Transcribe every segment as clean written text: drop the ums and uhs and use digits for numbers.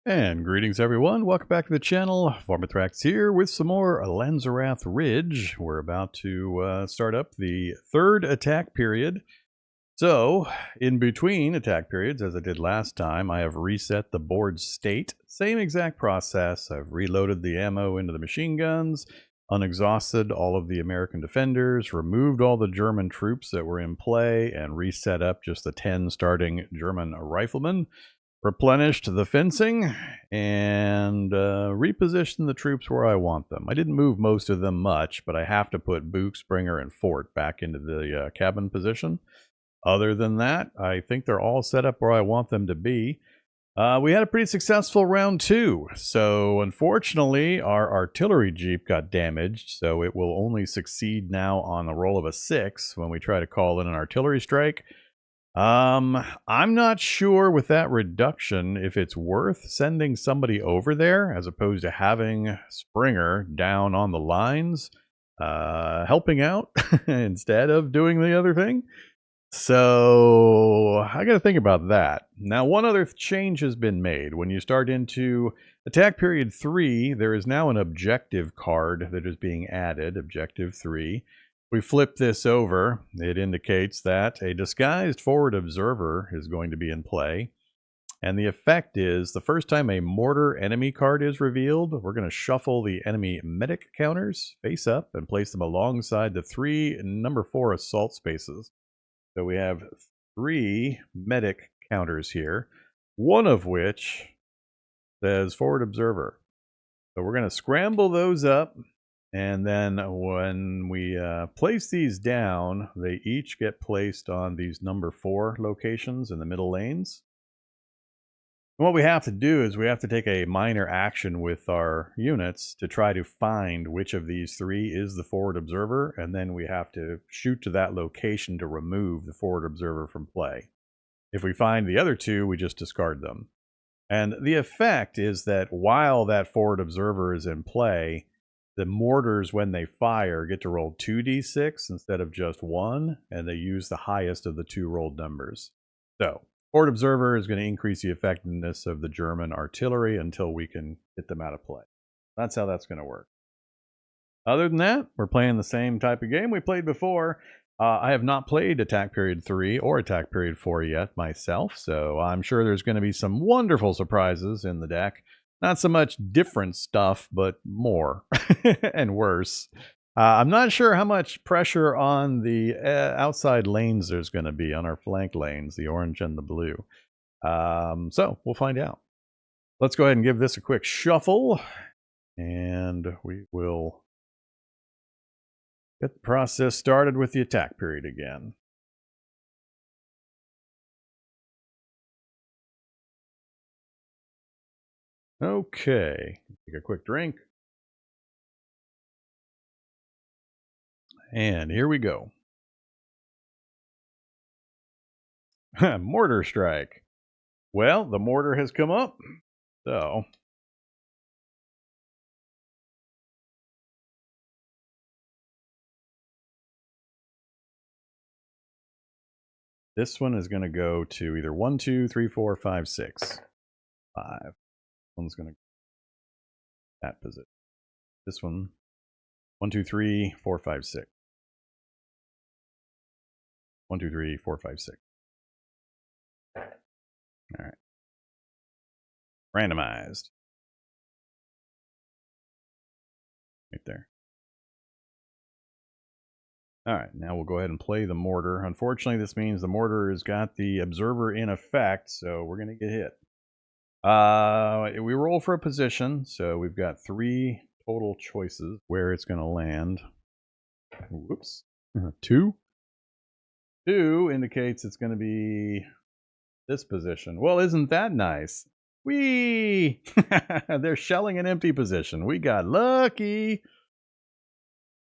And greetings, everyone. Welcome back to the channel. Vorm here with some more Lanzerath Ridge. We're about to start up the third attack period. So, in between attack periods, as I did last time, I have reset the board state. Same exact process. I've reloaded the ammo into the machine guns, unexhausted all of the American defenders, removed all the German troops that were in play, and reset up just the 10 starting German riflemen. Replenished the fencing and repositioned the troops where I want them. I didn't move most of them much, but I have to put Book, Springer, and Fort back into the cabin position. Other than that, I think they're all set up where I want them to be. We had a pretty successful round 2, so unfortunately our artillery jeep got damaged, so it will only succeed now on a roll of a 6 when we try to call in an artillery strike. I'm not sure with that reduction if it's worth sending somebody over there as opposed to having Springer down on the lines, helping out instead of doing the other thing. So I got to think about that. Now, one other change has been made. When you start into attack period 3, there is now an objective card that is being added, objective 3. We flip this over, it indicates that a disguised forward observer is going to be in play. And the effect is, the first time a mortar enemy card is revealed, we're going to shuffle the enemy medic counters face up and place them alongside the 3 number 4 assault spaces. So we have 3 medic counters here, one of which says forward observer. So we're going to scramble those up. And then when we place these down, they each get placed on these number 4 locations in the middle lanes. And what we have to do is we have to take a minor action with our units to try to find which of these 3 is the forward observer, and then we have to shoot to that location to remove the forward observer from play. If we find the other 2, we just discard them. And the effect is that while that forward observer is in play, the mortars, when they fire, get to roll 2d6 instead of just 1, and they use the highest of the 2 rolled numbers. So, forward observer is going to increase the effectiveness of the German artillery until we can get them out of play. That's how that's going to work. Other than that, we're playing the same type of game we played before. I have not played Attack Period 3 or Attack Period 4 yet myself, so I'm sure there's going to be some wonderful surprises in the deck. Not so much different stuff, but more and worse. I'm not sure how much pressure on the outside lanes there's going to be on our flank lanes, the orange and the blue. So we'll find out. Let's go ahead and give this a quick shuffle, and we will get the process started with the attack period again. Okay, take a quick drink. And here we go. Mortar strike. Well, the mortar has come up, so this one is going to go to either 1, 2, 3, 4, 5, 6, 5. One's going to that position. This one, 1, 2, 3, 4, 5, 6. 1, 2, 3, 4, 5, 6. All right. Randomized. Right there. All right, now we'll go ahead and play the mortar. Unfortunately, this means the mortar has got the observer in effect, so we're going to get hit. We roll for a position, so we've got 3 total choices where it's going to land. Whoops. 2. 2 indicates it's going to be this position. Well, isn't that nice? Whee! They're shelling an empty position. We got lucky.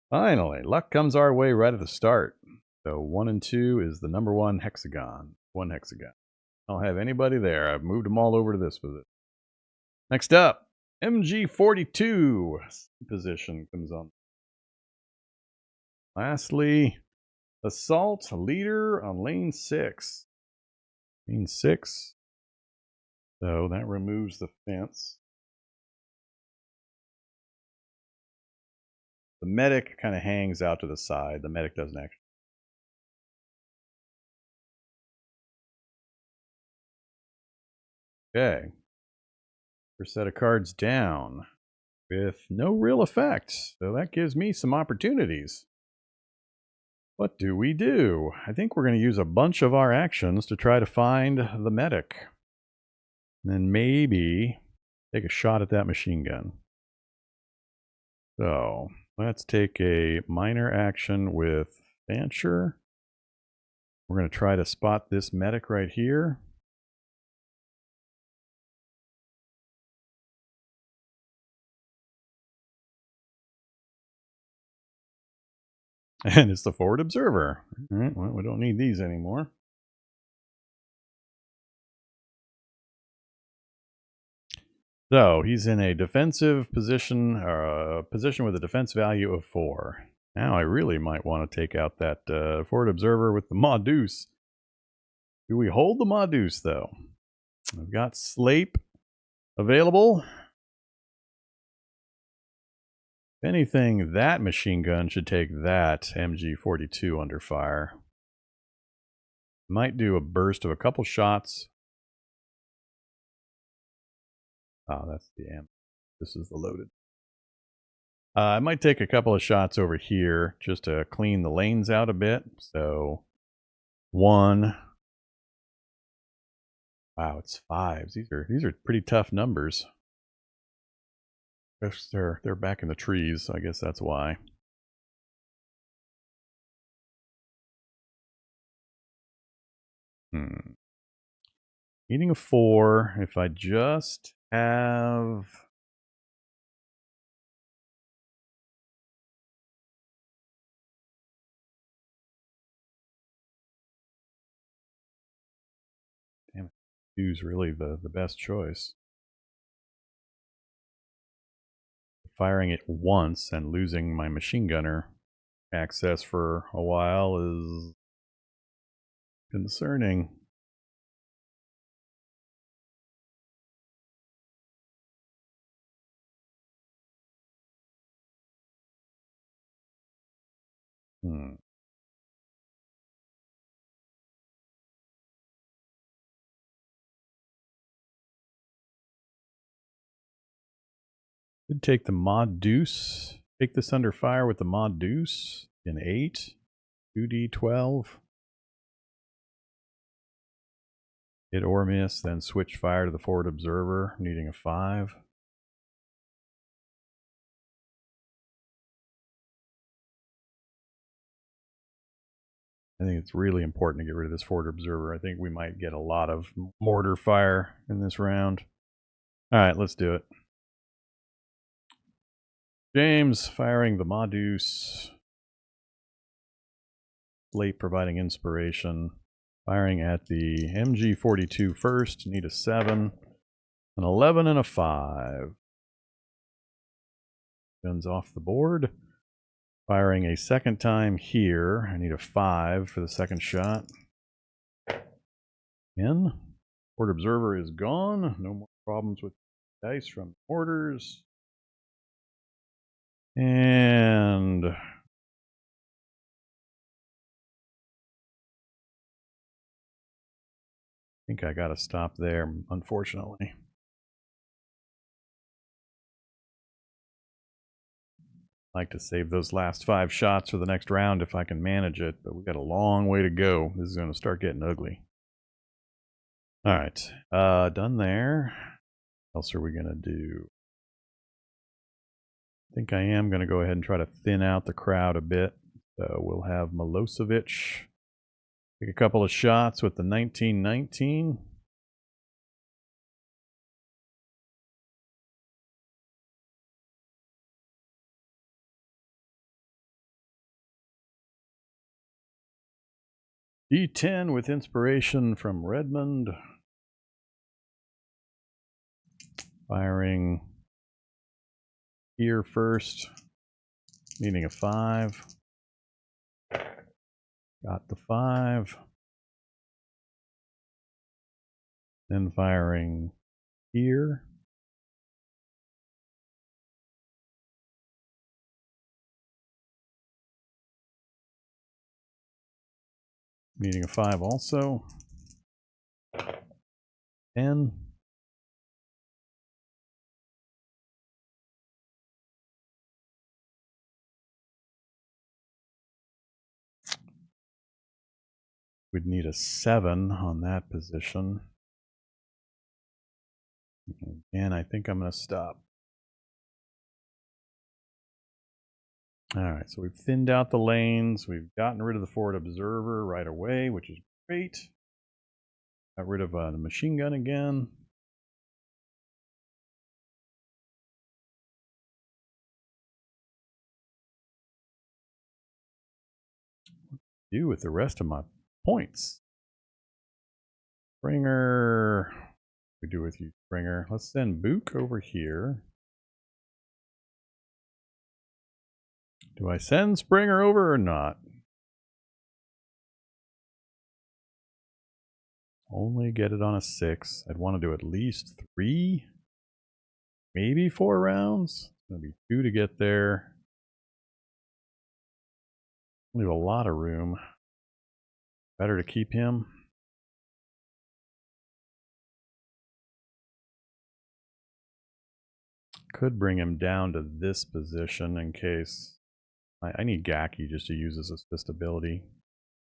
Finally, luck comes our way right at the start. So 1 and 2 is the number 1 hexagon. 1 hexagon. I don't have anybody there. I've moved them all over to this position. Next up, MG42 position comes on. Lastly, assault leader on lane 6. Lane 6. So that removes the fence. The medic kind of hangs out to the side. The medic doesn't actually. Okay. First set of cards down with no real effect. So that gives me some opportunities. What do we do? I think we're going to use a bunch of our actions to try to find the medic. And then maybe take a shot at that machine gun. So let's take a minor action with Fancher. We're going to try to spot this medic right here. And it's the forward observer. All right, well, we don't need these anymore. So he's in a defensive position, or a position with a defense value of 4. Now I really might want to take out that forward observer with the Maudus. Do we hold the Maudus though? I've got Slape available. If anything, that machine gun should take that MG42 under fire. Might do a burst of a couple shots. Oh, that's the amp. This is the loaded. I might take a couple of shots over here just to clean the lanes out a bit. So 1. Wow, it's 5s. These are pretty tough numbers. They're back in the trees, so I guess that's why. Needing a 4. If I just have... Damn it. 2's really the best choice. Firing it once and losing my machine gunner access for a while is concerning. Could take the Mod Deuce. Take this under fire with the Mod Deuce. An 8. 2d12. Hit or miss, then switch fire to the forward observer, needing a 5. I think it's really important to get rid of this forward observer. I think we might get a lot of mortar fire in this round. Alright, let's do it. James firing the Maudus. Slate providing inspiration. Firing at the MG42 first. Need a 7. An 11 and a 5. Guns off the board. Firing a second time here. I need a 5 for the second shot. In. Forward observer is gone. No more problems with dice from mortars. And I think I gotta stop there, unfortunately. I'd like to save those last 5 shots for the next round if I can manage it, but we've got a long way to go. This is going to start getting ugly. Alright, done there. What else are we going to do? I think I am going to go ahead and try to thin out the crowd a bit. So we'll have Milosevic take a couple of shots with the 1919. D10 with inspiration from Redmond. Firing here first, needing a 5. Got the 5. Then firing here. Needing a 5 also. 10. We'd need a 7 on that position. And I think I'm going to stop. Alright, so we've thinned out the lanes. We've gotten rid of the forward observer right away, which is great. Got rid of the machine gun again. What do with the rest of my points? Springer. We do with you, Springer. Let's send Book over here. Do I send Springer over or not? Only get it on a 6. I'd want to do at least 3, maybe 4 rounds. It's going to be 2 to get there. Leave a lot of room. Better to keep him. Could bring him down to this position in case I need Gaki just to use his assist ability.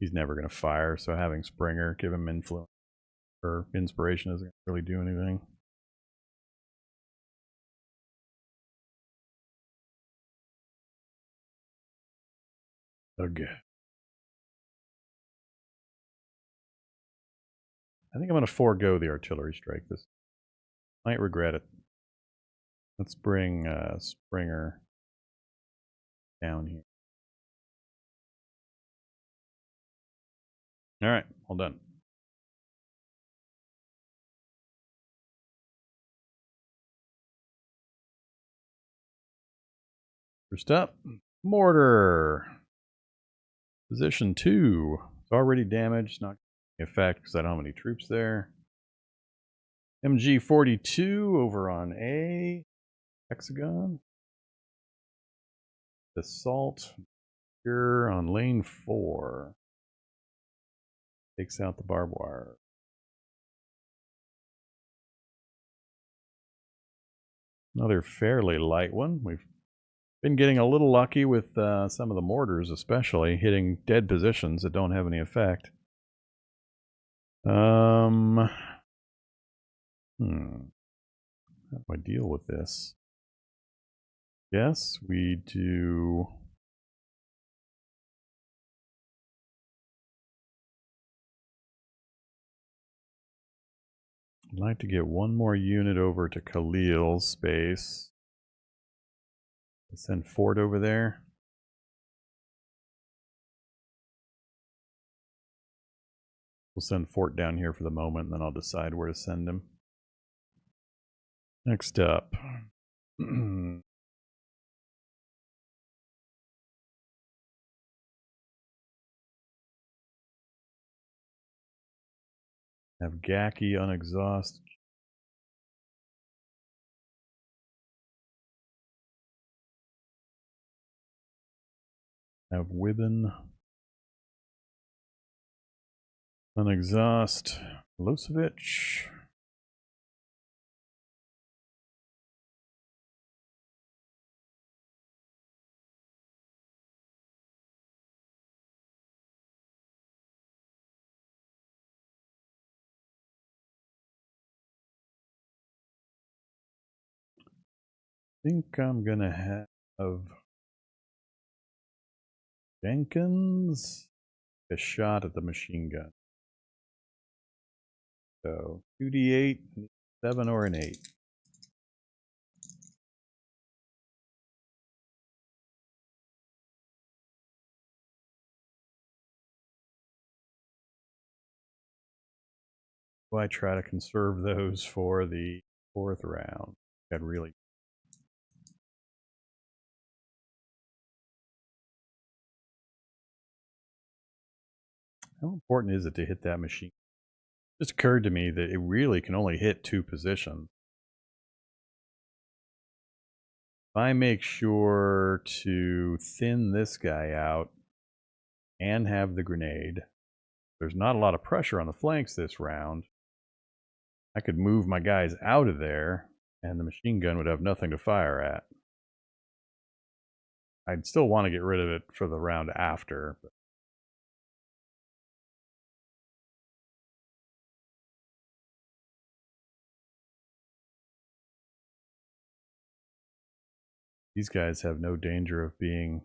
He's never going to fire, so having Springer give him influence or inspiration isn't going to really do anything. Okay. I think I'm going to forego the artillery strike this. Might regret it. Let's bring Springer down here. All right, all done. First up, mortar. Position 2. It's already damaged, not in effect because I don't have any troops there. MG42 over on A. Hexagon. Assault here on lane 4. Takes out the barbed wire. Another fairly light one. We've been getting a little lucky with some of the mortars, especially hitting dead positions that don't have any effect. How do I deal with this? Yes, we do. I'd like to get one more unit over to Khalil's space. Send Fort over there. We'll send Fort down here for the moment, and then I'll decide where to send him. Next up. Have Gaki unexhausted. Have Wibben unexhaust. Milosevic. I think I'm gonna have Jenkins a shot at the machine gun. So 2d8, 7 or an 8. So I try to conserve those for the 4th round. I'd really. How important is it to hit that machine? It just occurred to me that it really can only hit 2 positions. I make sure to thin this guy out and have the grenade, there's not a lot of pressure on the flanks this round. I could move my guys out of there, and the machine gun would have nothing to fire at. I'd still want to get rid of it for the round after. But these guys have no danger of being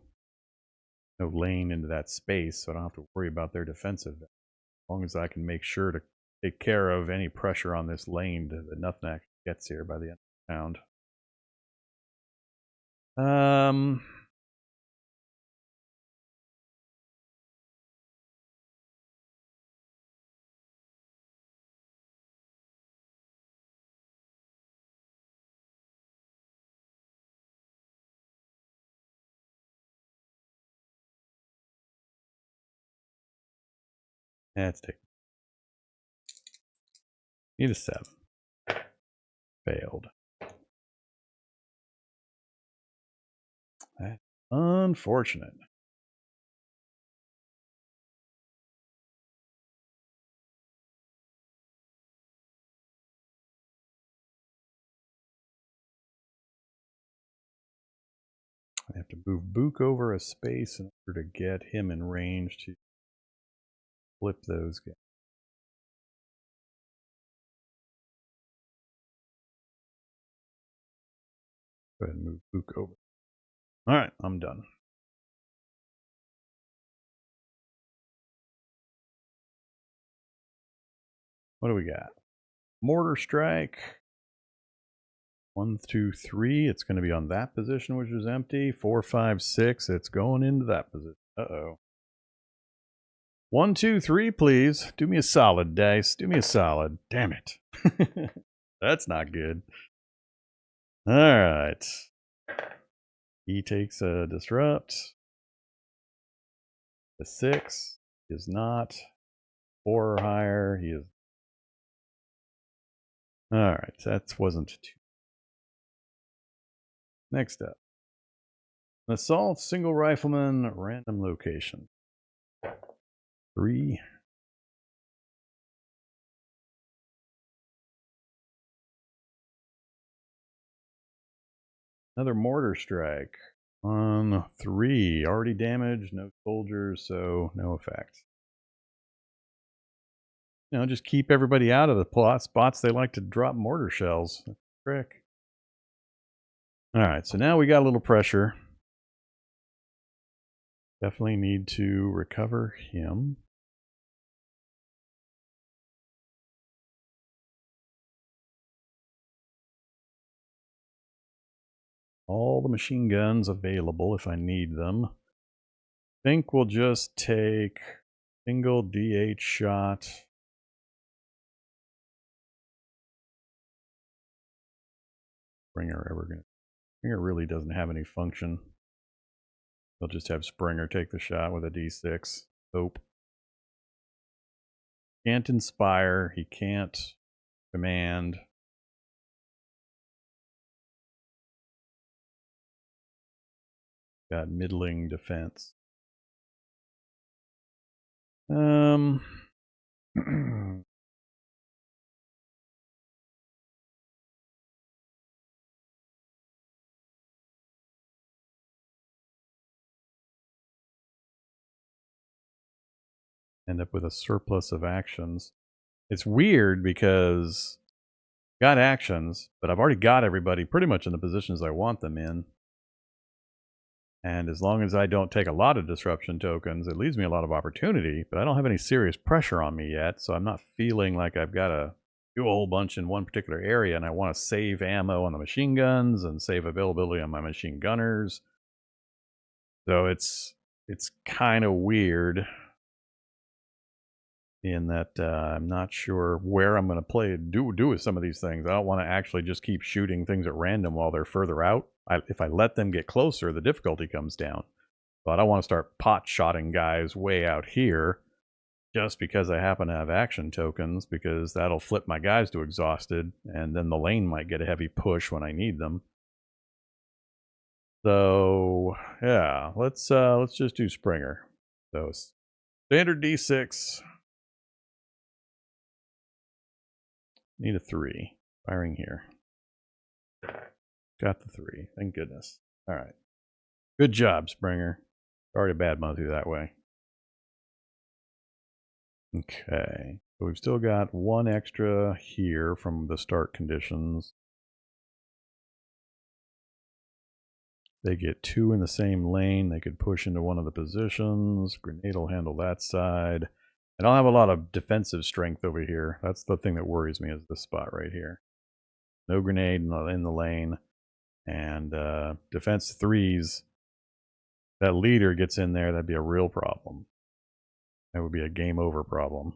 no lane into that space, so I don't have to worry about their defensive. As long as I can make sure to take care of any pressure on this lane that nothing actually gets here by the end of the round. Let's take. Need a 7. Failed. That's unfortunate. I have to move Book over a space in order to get him in range to flip those guys. Go ahead and move Book over. All right, I'm done. What do we got? Mortar strike. 1, 2, 3. It's going to be on that position, which is empty. 4, 5, 6. It's going into that position. Uh-oh. 1, 2, 3, please. Do me a solid, dice. Do me a solid. Damn it. That's not good. All right. He takes a disrupt. A 6 is not 4 or higher. He is. All right, that wasn't too. Next up, an assault single rifleman, random location. 3. Another mortar strike on 3. Already damaged, no soldiers, so no effect. You know, just keep everybody out of the plot spots they like to drop mortar shells. Frick. All right, so now we got a little pressure. Definitely need to recover him. All the machine guns available if I need them. I think we'll just take single DH shot. Springer really doesn't have any function. They'll just have Springer take the shot with a D6. Hope. Can't inspire. He can't command. Got middling defense. End up with a surplus of actions. It's weird because got actions, but I've already got everybody pretty much in the positions I want them in. And as long as I don't take a lot of disruption tokens, it leaves me a lot of opportunity, but I don't have any serious pressure on me yet, so I'm not feeling like I've got to do a whole bunch in one particular area, and I want to save ammo on the machine guns and save availability on my machine gunners. So it's kind of weird in that I'm not sure where I'm going to do with some of these things. I don't want to actually just keep shooting things at random while they're further out. If I let them get closer, the difficulty comes down. But I don't want to start pot-shotting guys way out here just because I happen to have action tokens, because that'll flip my guys to exhausted, and then the lane might get a heavy push when I need them. So yeah, let's just do Springer. So standard D6. Need a 3. Firing here. Got the 3. Thank goodness. All right. Good job, Springer. Already bad month you that way. Okay. So we've still got 1 extra here from the start conditions. They get 2 in the same lane. They could push into one of the positions. Grenade will handle that side. I don't have a lot of defensive strength over here. That's the thing that worries me, is this spot right here. No grenade in the lane. And defense 3s. That leader gets in there, that'd be a real problem. That would be a game over problem.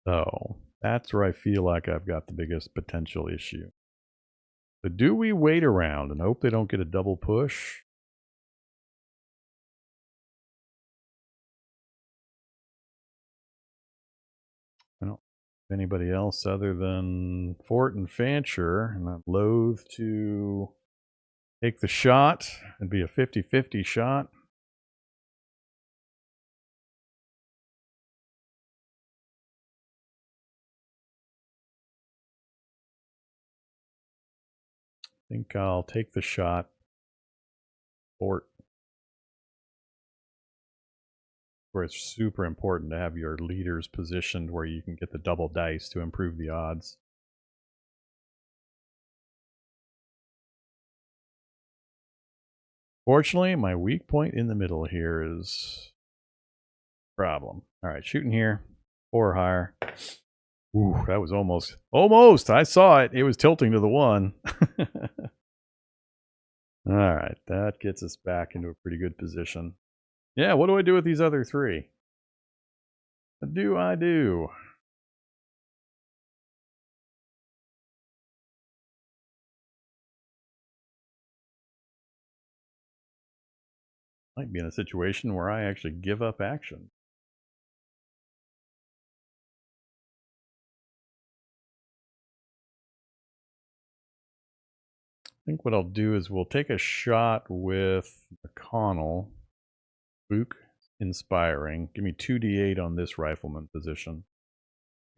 So that's where I feel like I've got the biggest potential issue. But do we wait around and hope they don't get a double push? I don't have anybody else other than Fort and Fancher, and I'm loath to take the shot. It'd be a 50-50 shot. I think I'll take the shot. Fort. Where it's super important to have your leaders positioned where you can get the double dice to improve the odds. Fortunately, my weak point in the middle here is problem. All right, shooting here, 4 or higher. Ooh, that was almost. I saw it. It was tilting to the 1. All right, that gets us back into a pretty good position. Yeah, what do I do with these other 3? What do I do? Might be in a situation where I actually give up action. I think what I'll do is we'll take a shot with McConnell. Book, inspiring. Give me 2d8 on this rifleman position.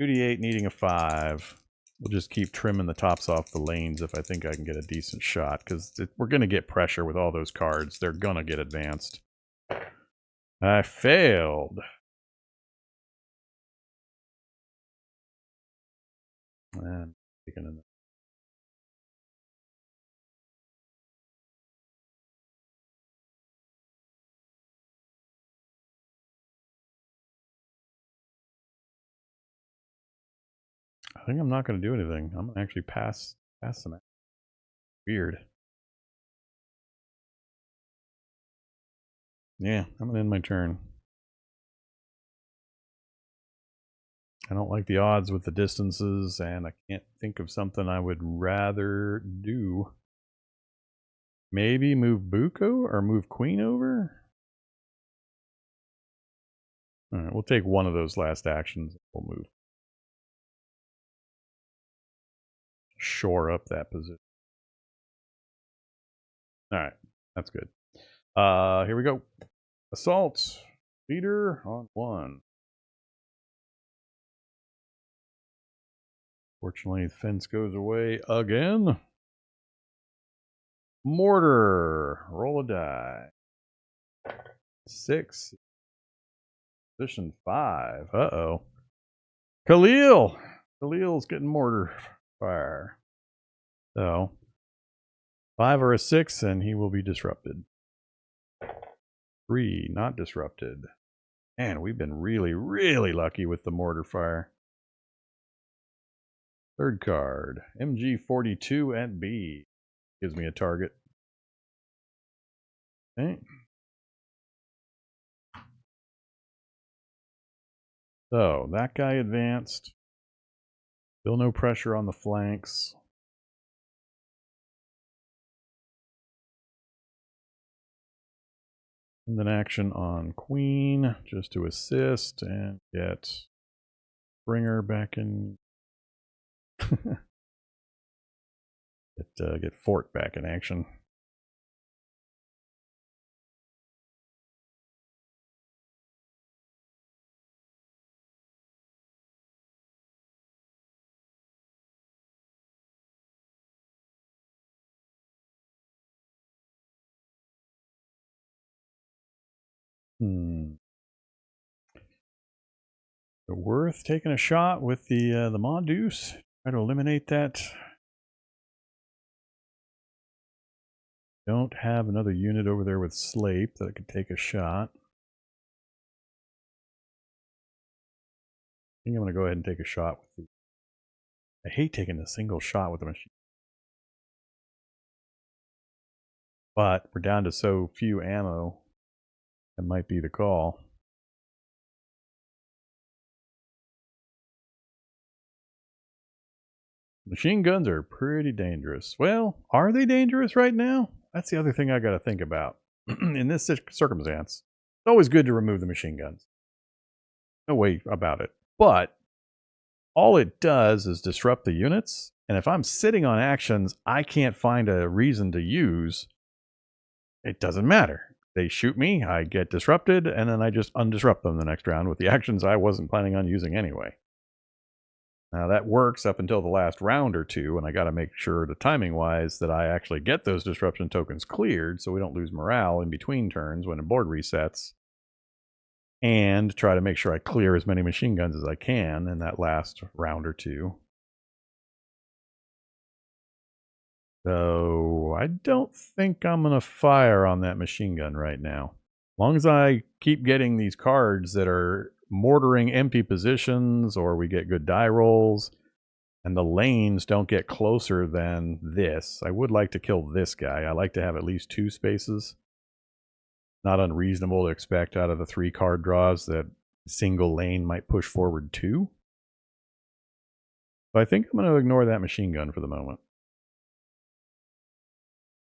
2d8 needing a 5. We'll just keep trimming the tops off the lanes if I think I can get a decent shot, because we're going to get pressure with all those cards. They're going to get advanced. I failed. And taking another. I think I'm not going to do anything. I'm going to actually pass some. Weird. Yeah, I'm going to end my turn. I don't like the odds with the distances, and I can't think of something I would rather do. Maybe move Buko or move Queen over? Alright, we'll take one of those last actions. We'll move. Shore up that position. Alright, that's good. Here we go. Assault. Leader on 1. Fortunately, the fence goes away again. Mortar. Roll a die. 6. Position 5. Uh-oh. Khalil's getting mortar fire. So, 5 or a 6, and he will be disrupted. 3, not disrupted. Man, we've been really, really lucky with the mortar fire. Third card, MG42 at B. Gives me a target. Okay. So, that guy advanced. Still no pressure on the flanks. And then action on Queen, just to assist and get Springer back in. Get Fort back in action. Worth taking a shot with the Mongoose. Try to eliminate that. Don't have another unit over there with Slape that could take a shot. I think I'm going to go ahead and take a shot with the... I hate taking a single shot with the machine. But we're down to so few ammo. That might be the call. Machine guns are pretty dangerous. Well, are they dangerous right now? That's the other thing I got to think about. In this circumstance, it's always good to remove the machine guns. No way about it. But all it does is disrupt the units. And if I'm sitting on actions I can't find a reason to use, it doesn't matter. They shoot me, I get disrupted, and then I just undisrupt them the next round with the actions I wasn't planning on using anyway. Now that works up until the last round or two, and I got to make sure, the timing-wise, that I actually get those disruption tokens cleared so we don't lose morale in between turns when the board resets. And try to make sure I clear as many machine guns as I can in that last round or two. So I don't think I'm going to fire on that machine gun right now. As long as I keep getting these cards that are mortaring empty positions, or we get good die rolls, and the lanes don't get closer than this. I would like to kill this guy. I like to have at least 2 spaces. Not unreasonable to expect out of the 3 card draws that a single lane might push forward 2. So I think I'm going to ignore that machine gun for the moment.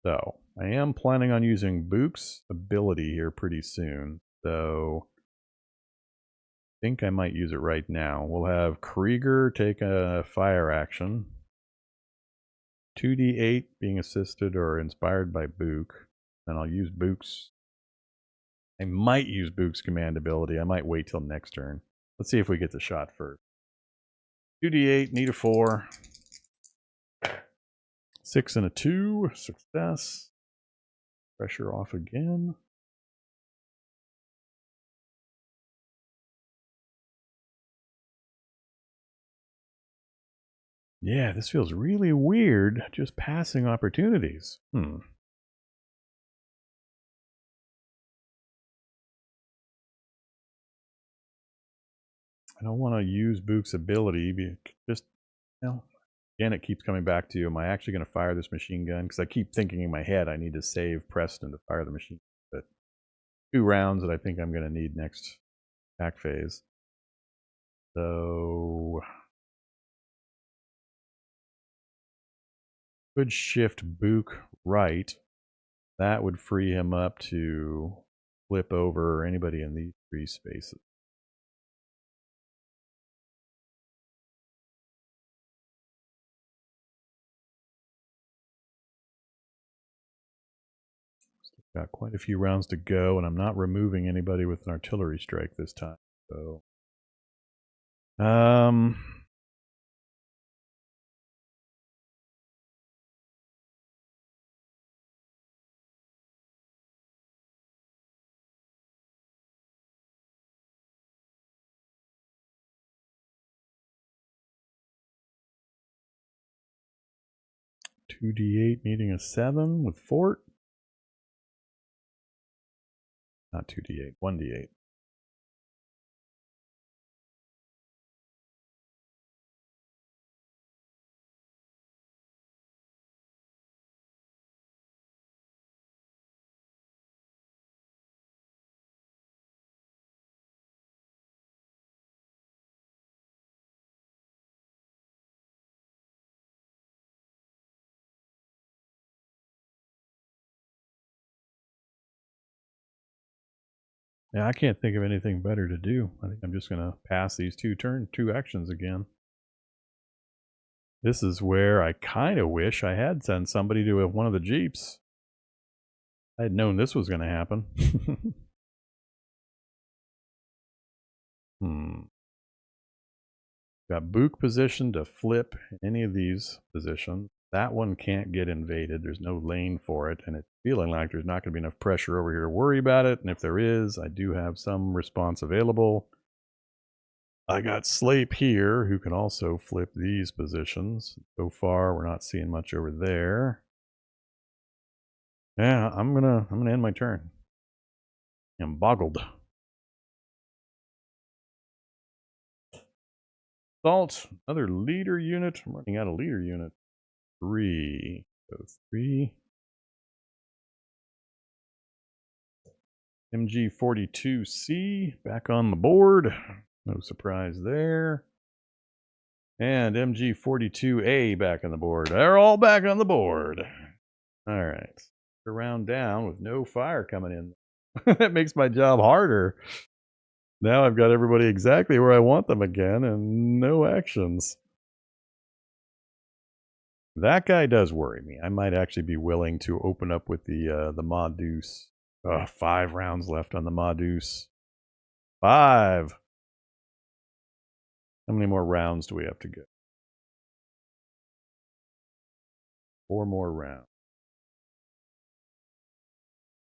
So I am planning on using Book's ability here pretty soon. So I think I might use it right now. We'll have Krieger take a fire action. 2d8 being assisted or inspired by Book. And I'll use Book's... I might use Book's command ability. I might wait till next turn. Let's see if we get the shot first. 2d8, need a 4. 6 and a 2. Success. Pressure off again. Yeah, this feels really weird, just passing opportunities. I don't want to use Book's ability. Just, well, again, it keeps coming back to, am I actually going to fire this machine gun? Because I keep thinking in my head I need to save Preston to fire the machine gun. But 2 rounds that I think I'm going to need next attack phase. So could shift Book right. That would free him up to flip over anybody in these 3 spaces. Got quite a few rounds to go, and I'm not removing anybody with an artillery strike this time. So, 2d8 needing a 7 with Fort. Not 2d8, 1d8. Yeah, I can't think of anything better to do. I think I'm just going to pass these 2 actions again. This is where I kind of wish I had sent somebody to one of the Jeeps. I had known this was going to happen. Got Book positioned to flip any of these positions. That one can't get invaded. There's no lane for it, and it's feeling like there's not going to be enough pressure over here to worry about it. And if there is, I do have some response available. I got Slape here, who can also flip these positions. So far, we're not seeing much over there. Yeah, I'm gonna end my turn. I'm boggled. Assault, another leader unit. I'm running out of leader unit. 3. So 3. MG42C back on the board. No surprise there. And MG42A back on the board. They're all back on the board. All right. A round down with no fire coming in. That makes my job harder. Now I've got everybody exactly where I want them again and no actions. That guy does worry me. I might actually be willing to open up with the Modus. 5 rounds left on the Modus. 5. How many more rounds do we have to go? 4 more rounds.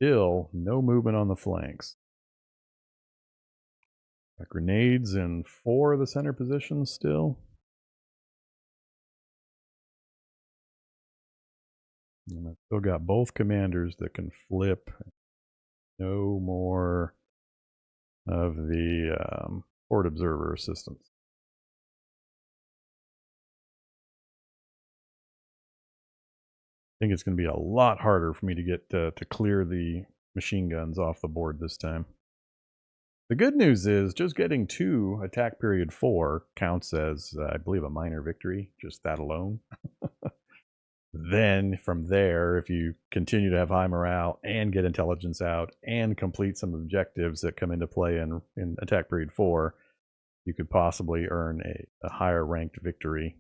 Still no movement on the flanks. Got grenades in 4 of the center positions still. And I've still got both commanders that can flip. No more of the port observer assistance. I think it's going to be a lot harder for me to get to clear the machine guns off the board this time. The good news is just getting to attack period 4 counts as, I believe, a minor victory, just that alone. Then from there, if you continue to have high morale and get intelligence out and complete some objectives that come into play in attack period 4, you could possibly earn a higher ranked victory.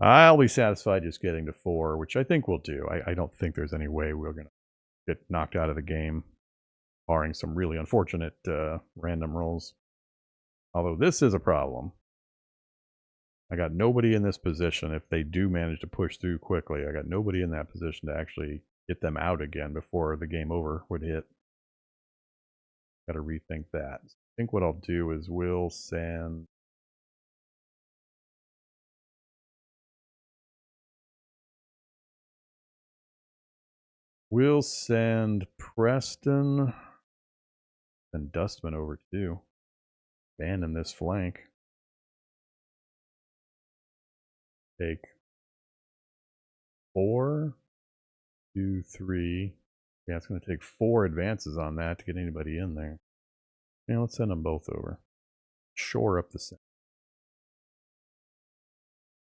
I'll be satisfied just getting to 4, which I think we'll do. I don't think there's any way we're going to get knocked out of the game, barring some really unfortunate random rolls. Although this is a problem. I got nobody in this position. If they do manage to push through quickly, I got nobody in that position to actually get them out again before the game over would hit. Got to rethink that. I think what I'll do is we'll send... We'll send Preston and Dustman over too. Abandon this flank. Take 4, 2, 3. Yeah, it's going to take 4 advances on that to get anybody in there. Yeah, let's send them both over. Shore up the center.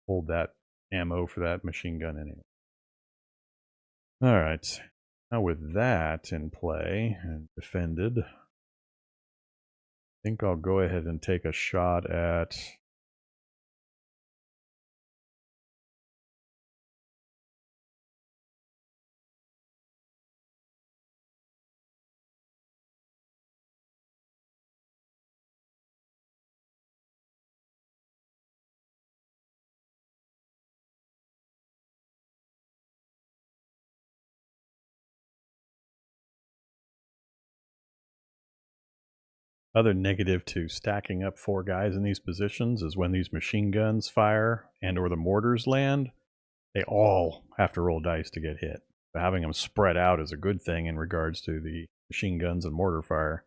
Hold that ammo for that machine gun anyway. All right. Now with that in play and defended, I think I'll go ahead and take a shot at... Other negative to stacking up 4 guys in these positions is when these machine guns fire and or the mortars land, they all have to roll dice to get hit. So having them spread out is a good thing in regards to the machine guns and mortar fire.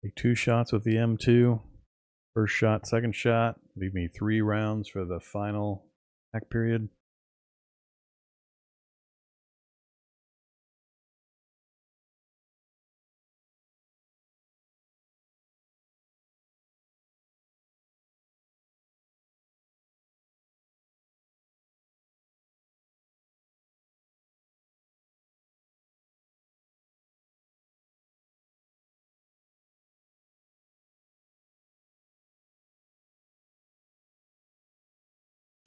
Take 2 shots with the M2. First shot, second shot. Leave me 3 rounds for the final attack period.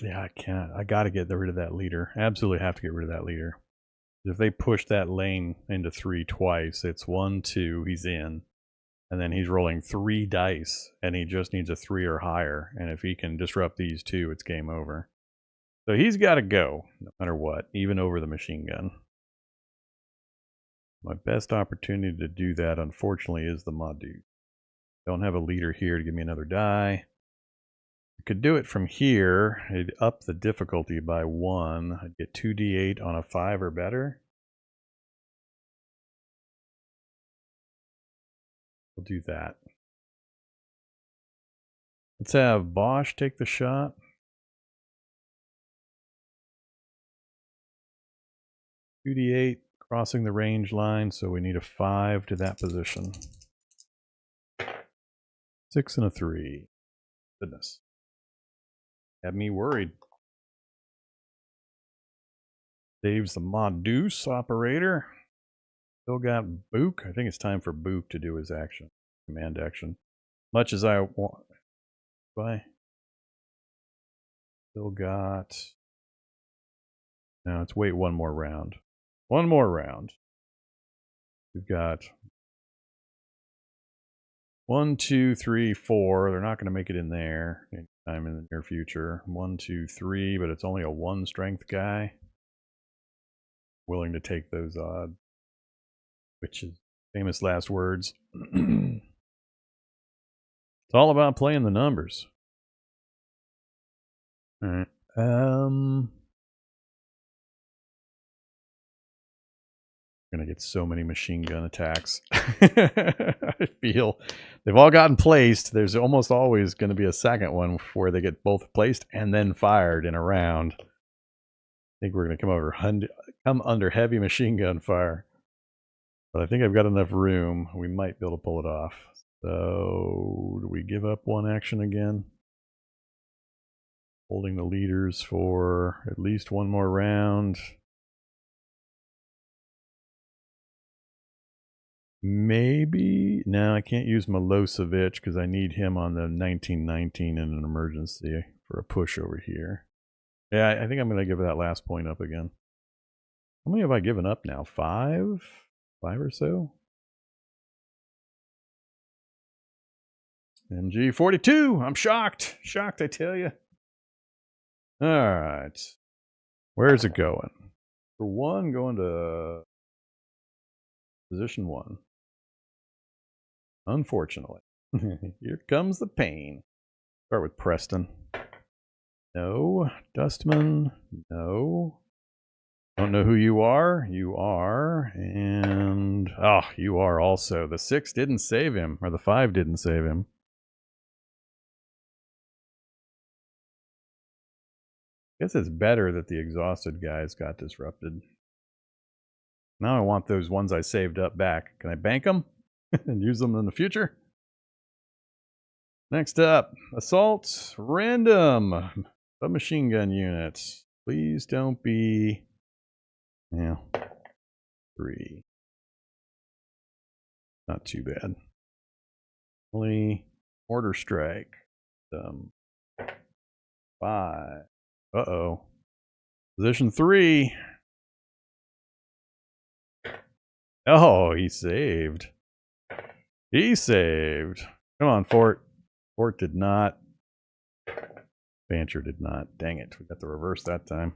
Yeah, I can't. I got to get rid of that leader. Absolutely have to get rid of that leader. If they push that lane into 3 twice, it's 1, 2, he's in. And then he's rolling 3 dice, and he just needs a 3 or higher. And if he can disrupt these 2, it's game over. So he's got to go, no matter what, even over the machine gun. My best opportunity to do that, unfortunately, is the mod dude. Don't have a leader here to give me another die. I could do it from here. I'd up the difficulty by 1. I'd get 2d8 on a 5 or better. We'll do that. Let's have Bosch take the shot. 2d8 crossing the range line, so we need a 5 to that position. 6 and a 3. Goodness. Had me worried. Saves the mod deuce operator. Still got Book. I think it's time for Book to do his action. Command action. Much as I want. Bye. Still got. Now let's wait one more round. One more round. We've got 1, 2, 3, 4. They're not going to make it in there anytime in the near future. 1, 2, 3, but it's only a 1 strength guy. Willing to take those odds. Which is famous last words. It's all about playing the numbers. All right. Gonna get so many machine gun attacks. I feel they've all gotten placed. There's almost always going to be a second one where they get both placed and then fired in a round. I think we're going to come under heavy machine gun fire. But I think I've got enough room. We might be able to pull it off. So, do we give up 1 action again? Holding the leaders for at least 1 more round. Maybe. No, I can't use Milosevic because I need him on the 1919 in an emergency for a push over here. Yeah, I think I'm going to give that last point up again. How many have I given up now? 5? 5 or so? MG42. I'm shocked. Shocked, I tell you. All right. Where's it going? For 1, going to position 1. Unfortunately. Here comes the pain. Start with Preston. No. Dustman. No. Don't know who you are. You are. And... oh, you are also. The 6 didn't save him. Or the 5 didn't save him. I guess it's better that the exhausted guys got disrupted. Now I want those ones I saved up back. Can I bank them and use them in the future? Next up, assault random submachine gun units. Please don't be, 3. Not too bad. Only mortar strike. 5. Uh-oh. Position 3. Oh, he saved. He saved. Come on, Fort. Fort did not. Bancher did not. Dang it. We got the reverse that time.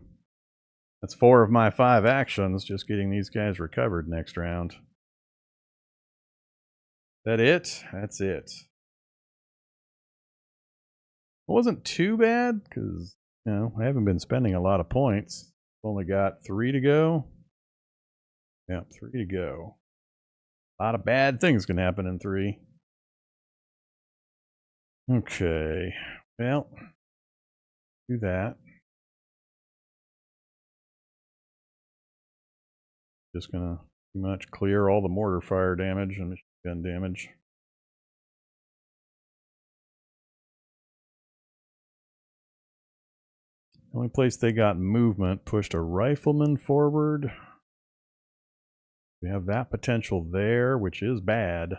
That's 4 of my 5 actions. Just getting these guys recovered next round. That it? That's it. It wasn't too bad because, I haven't been spending a lot of points. Only got 3 to go. Yeah, 3 to go. A lot of bad things can happen in 3. Okay. Well, do that. Just gonna pretty much clear all the mortar fire damage and machine gun damage. The only place they got movement pushed a rifleman forward. We have that potential there, which is bad.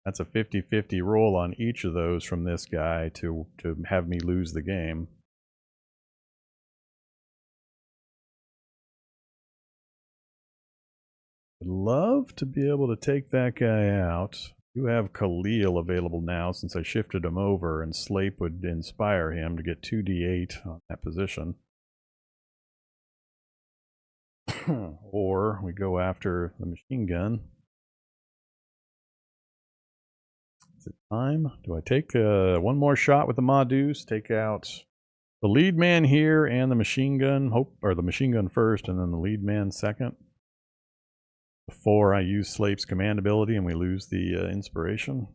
That's a 50-50 roll on each of those from this guy to have me lose the game. I'd love to be able to take that guy out. You have Khalil available now since I shifted him over, and Slape would inspire him to get 2d8 on that position. Or we go after the machine gun. Is it time? Do I take one more shot with the Maudus? Take out the lead man here and the machine gun. Or the machine gun first, and then the lead man second. Before I use Slape's command ability and we lose the inspiration.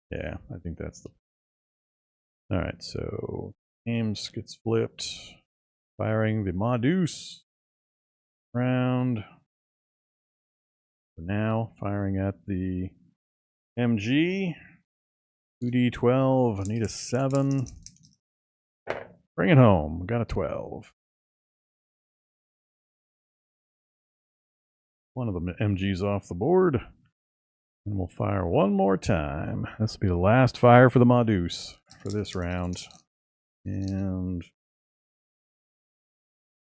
Yeah, I think that's the... Alright, so Ames gets flipped. Firing the Maudus. Round. Now, firing at the MG. 2d12, I need a 7. Bring it home, got a 12. One of the MGs off the board. And we'll fire one more time. This will be the last fire for the Maudus for this round. And...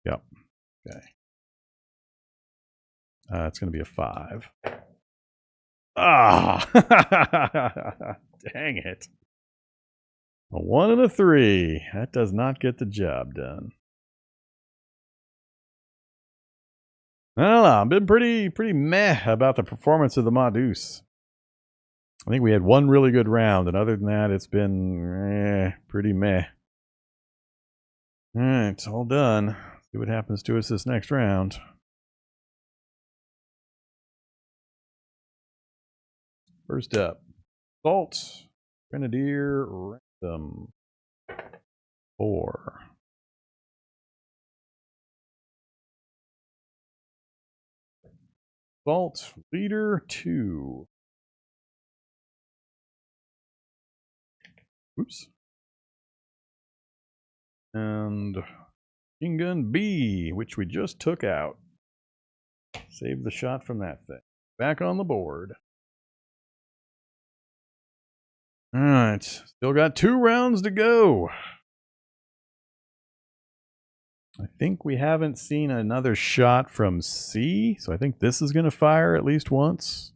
Yep. Okay. It's going to be a 5. Ah! Dang it. A 1 and a 3. That does not get the job done. I don't know. I've been pretty meh about the performance of the Maudus. I think we had one really good round, and other than that, it's been pretty meh. Alright, it's all done. See what happens to us this next round. First up, Assault, Grenadier, Random, 4. Assault, Leader, 2. Oops. And Machine Gun B, which we just took out. Save the shot from that thing. Back on the board. Alright, still got 2 rounds to go. I think we haven't seen another shot from C, so I think this is going to fire at least once.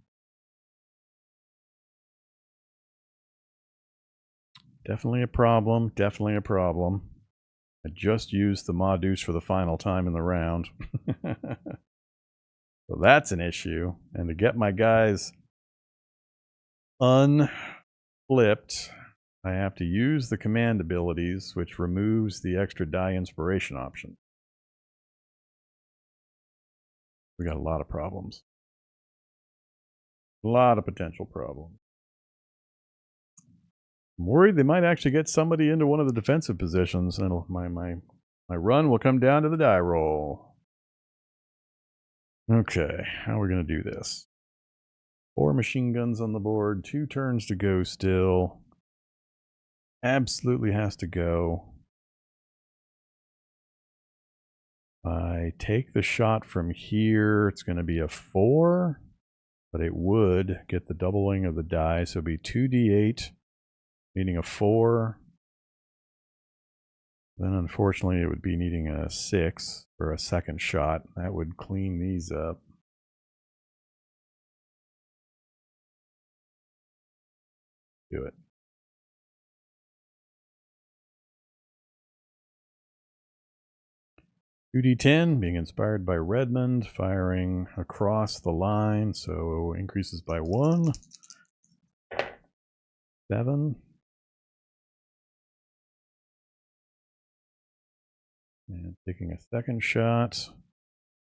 Definitely a problem, definitely a problem. I just used the Maudus for the final time in the round. So that's an issue. And to get my guys unflipped, I have to use the command abilities, which removes the extra die inspiration option. We got a lot of problems. A lot of potential problems. I'm worried they might actually get somebody into one of the defensive positions, and my run will come down to the die roll. Okay, how are we going to do this? 4 machine guns on the board, 2 turns to go still. Absolutely has to go. I take the shot from here, it's going to be a 4, but it would get the doubling of the die, so it'd be 2d8, needing a 4. Then unfortunately it would be needing a 6 for a second shot. That would clean these up. Do it. $2d10, being inspired by Redmond, firing across the line, so increases by 1. 7. And taking a second shot.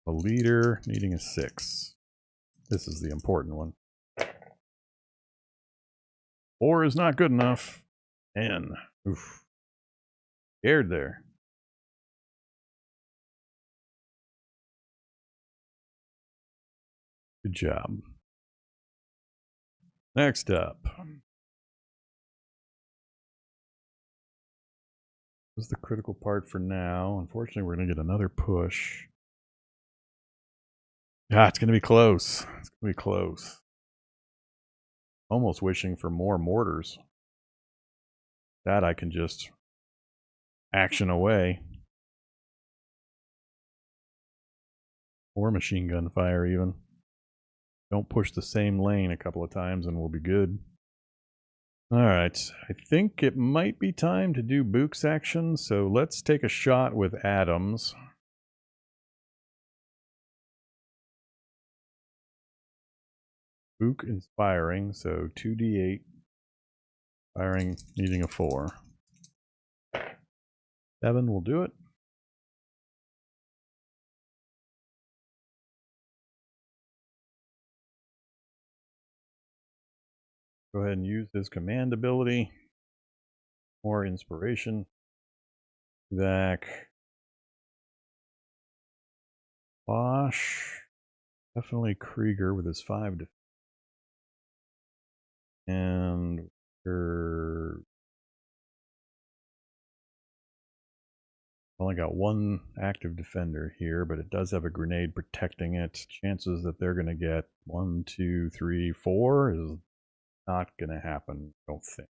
A leader needing a 6. This is the important one. 4 is not good enough. 10. Oof. Scared there. Good job. Next up. This is the critical part for now. Unfortunately, we're going to get another push. Ah, it's going to be close. It's going to be close. Almost wishing for more mortars. That I can just action away. Or machine gun fire even. Don't push the same lane a couple of times and we'll be good. Alright, I think it might be time to do Book's action, so let's take a shot with Adams. Book inspiring, so 2d8. Firing needing a 4. 7 will do it. Go ahead and use his command ability. More inspiration. Zach. Bosch. Definitely Krieger with his 5 defense. And only got one active defender here, but it does have a grenade protecting it. Chances that they're going to get 1, 2, 3, 4 is not going to happen, I don't think.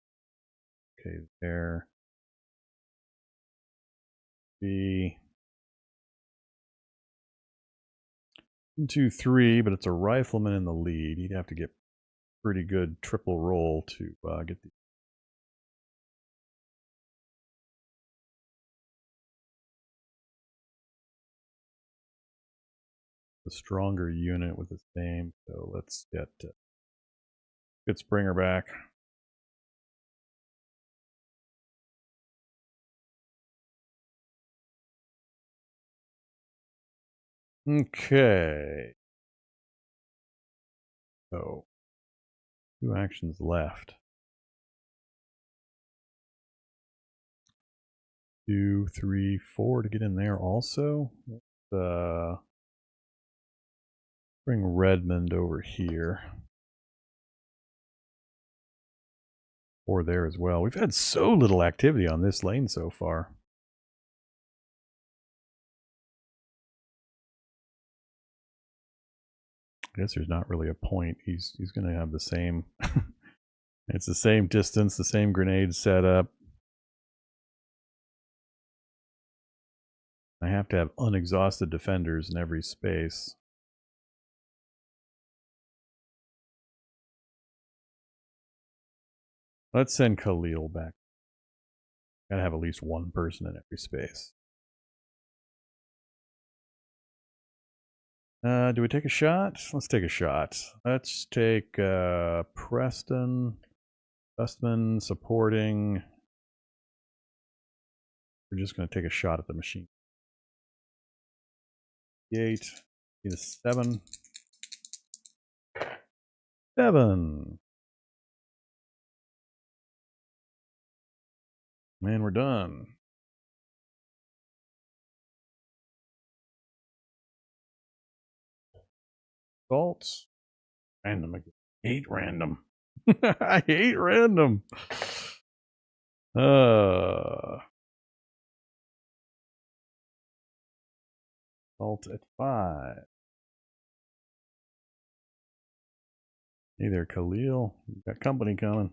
Okay, there. B. 1, 2, 3, but it's a rifleman in the lead. He'd have to get pretty good triple roll to get the stronger unit with the same. So let's get Springer back. Okay. So 2 actions left. 2, 3, 4 to get in there also. Let's bring Redmond over here. Or there as well. We've had so little activity on this lane so far. I guess there's not really a point. He's going to have the same. It's the same distance, the same grenade setup. I have to have unexhausted defenders in every space. Let's send Khalil back. Gotta have at least one person in every space. Do we take a shot? Let's take a shot. Let's take Preston, Dustman supporting. We're just going to take a shot at the machine. 8. Need a 7. 7. And we're done. Assaults. Random again. I hate random. I hate random. Assault at 5. Hey there, Khalil. You got company coming.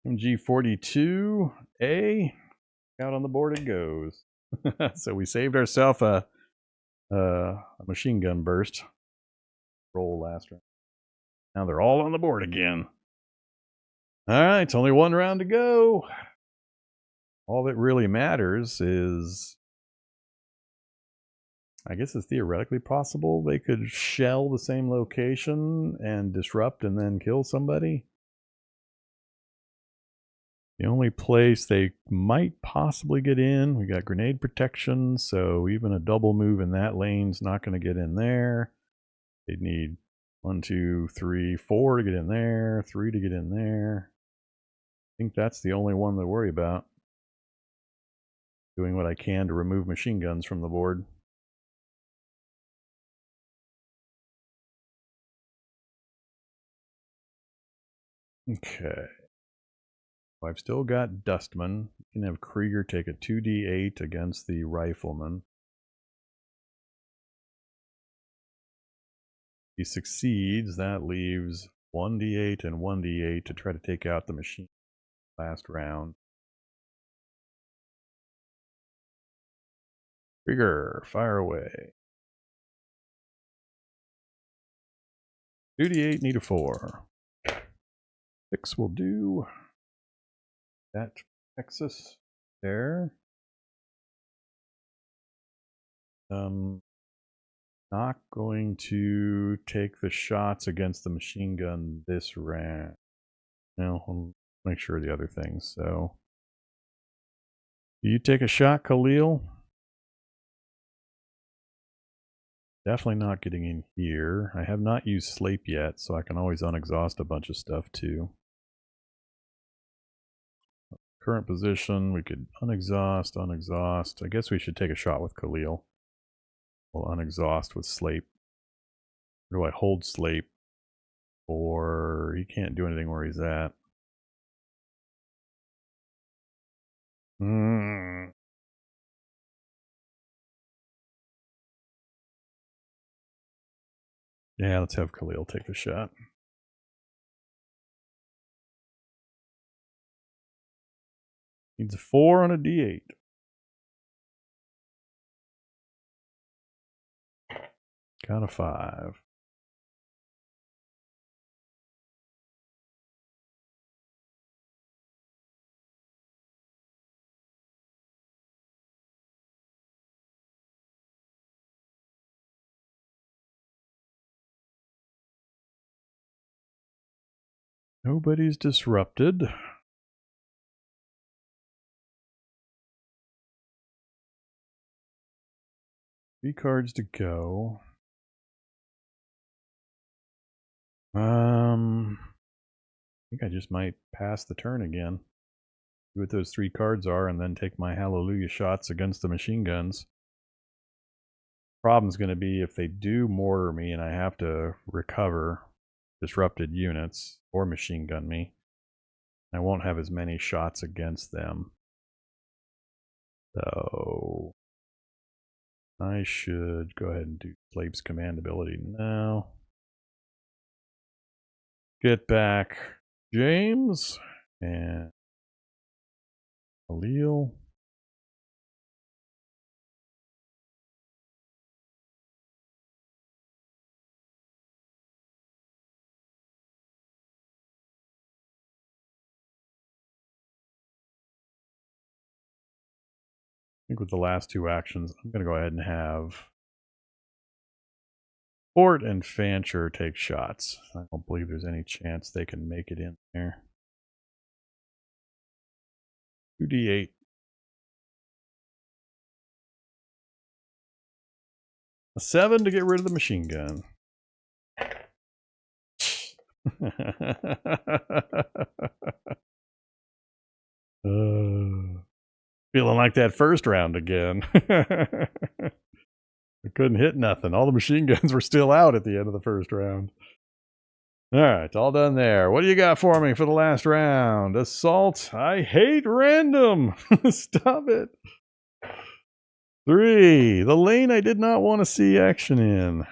MG42A. Out on the board it goes. So we saved ourselves a machine gun burst. Roll last round. Now they're all on the board again. Alright, it's only one round to go. All that really matters is, I guess it's theoretically possible they could shell the same location and disrupt and then kill somebody. The only place they might possibly get in, we got grenade protection, so even a double move in that lane's not going to get in there. They'd need 1, 2, 3, 4 to get in there, 3 to get in there. I think that's the only one to worry about. Doing what I can to remove machine guns from the board. Okay. I've still got Dustman. You can have Krieger take a 2d8 against the Rifleman. If he succeeds, that leaves 1d8 and 1d8 to try to take out the machine last round. Trigger, fire away. 2d8, need a 4. 6 will do. That Texas there. Not going to take the shots against the machine gun this round. No, I'll make sure of the other things. So, you take a shot, Khalil. Definitely not getting in here. I have not used Sleep yet, so I can always unexhaust a bunch of stuff too. Current position, we could unexhaust, unexhaust. I guess we should take a shot with Khalil. We'll unexhaust with Sleep. Or do I hold Sleep? Or he can't do anything where he's at. Yeah, let's have Khalil take the shot. Needs a 4 on a d8. Got a 5. Nobody's disrupted. 3 cards to go. I think I just might pass the turn again. See what those 3 cards are, and then take my hallelujah shots against the machine guns. Problem's going to be if they do mortar me and I have to recover disrupted units or machine gun me, I won't have as many shots against them. So I should go ahead and do Slave's command ability now. Get back James and Khalil. I think with the last 2 actions, I'm going to go ahead and have Fort and Fancher take shots. I don't believe there's any chance they can make it in there. 2d8. A 7 to get rid of the machine gun. Feeling like that first round again. I couldn't hit nothing. All the machine guns were still out at the end of the first round. Alright, all done there. What do you got for me for the last round? Assault. I hate random. Stop it. 3. The lane I did not want to see action in.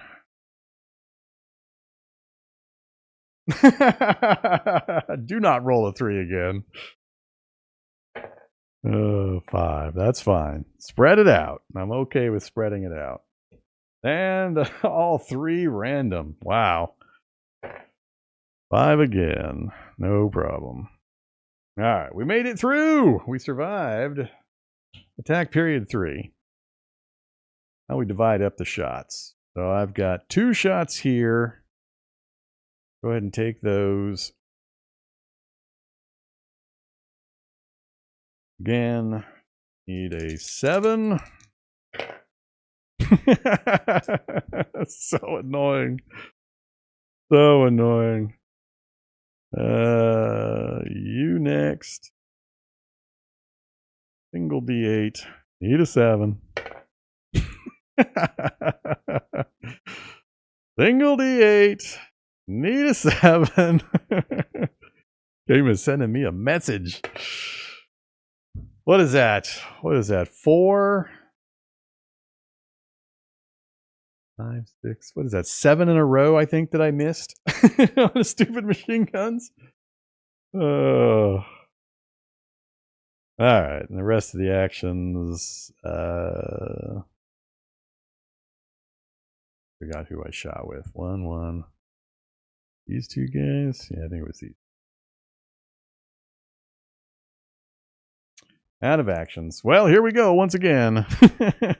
Do not roll a 3 again. 5. That's fine. Spread it out. I'm okay with spreading it out. And all 3 random. Wow. 5 again. No problem. All right. We made it through. We survived. Attack period 3. Now we divide up the shots. So I've got 2 shots here. Go ahead and take those. Again, need a 7. So annoying. So annoying. You next. Single D8. Need a 7. Single D8. Need a 7. Game is sending me a message. What is that? What is that? 4, 5, 6. What is that? 7 in a row, I think, that I missed on the stupid machine guns. Oh. All right. And the rest of the actions. Forgot who I shot with. 1-1. These two guys? Yeah, I think it was these. Out of actions. Well, here we go once again.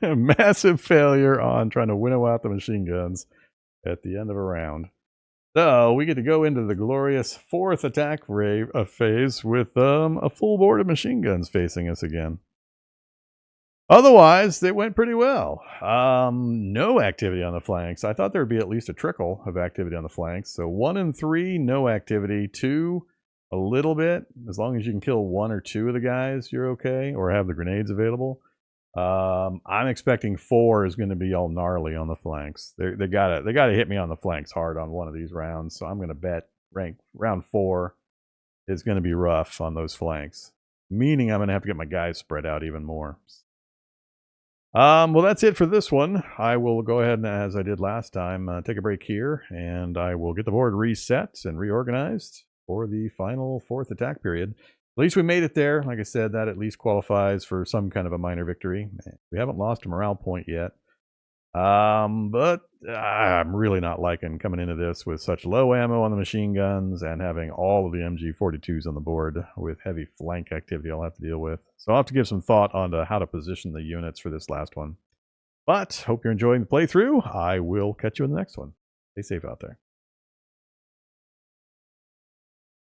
Massive failure on trying to winnow out the machine guns at the end of a round. So we get to go into the glorious fourth attack phase with a full board of machine guns facing us again. Otherwise, they went pretty well. No activity on the flanks. I thought there would be at least a trickle of activity on the flanks. So 1 and 3, no activity. 2, a little bit. As long as you can kill 1 or 2 of the guys, you're okay, or have the grenades available. I'm expecting 4 is going to be all gnarly on the flanks. They gotta hit me on the flanks hard on one of these rounds. So I'm going to bet round 4 is going to be rough on those flanks, meaning I'm going to have to get my guys spread out even more. Well, that's it for this one. I will go ahead and, as I did last time, take a break here, and I will get the board reset and reorganized for the final fourth attack period. At least we made it there. Like I said, that at least qualifies for some kind of a minor victory. We haven't lost a morale point yet. But I'm really not liking coming into this with such low ammo on the machine guns and having all of the MG42s on the board with heavy flank activity I'll have to deal with. So I'll have to give some thought on how to position the units for this last one. But hope you're enjoying the playthrough. I will catch you in the next one. Stay safe out there.